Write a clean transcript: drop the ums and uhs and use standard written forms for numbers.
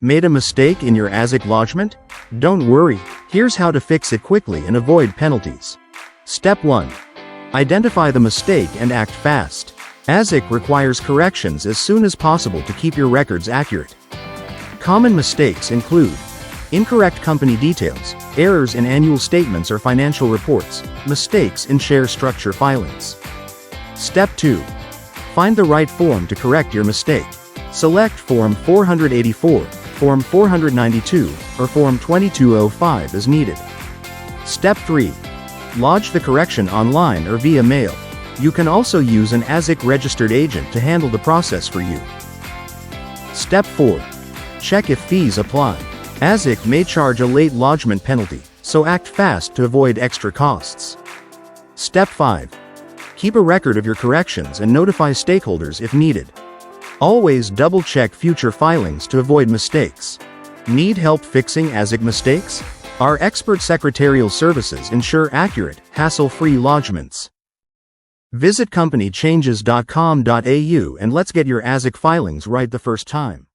Made a mistake in your ASIC lodgement? Don't worry, here's how to fix it quickly and avoid penalties. Step 1. Identify the mistake and act fast. ASIC requires corrections as soon as possible to keep your records accurate. Common mistakes include incorrect company details, errors in annual statements or financial reports, mistakes in share structure filings. Step 2. Find the right form to correct your mistake. Select Form 484, Form 492, or Form 2205 as needed. Step 3. Lodge the correction online or via mail. You can also use an ASIC registered agent to handle the process for you. Step 4. Check if fees apply. ASIC may charge a late lodgement penalty, so act fast to avoid extra costs. Step 5. Keep a record of your corrections and notify stakeholders if needed. Always double-check future filings to avoid mistakes. Need help fixing ASIC mistakes? Our expert secretarial services ensure accurate, hassle-free lodgements. Visit companychanges.com.au and let's get your ASIC filings right the first time.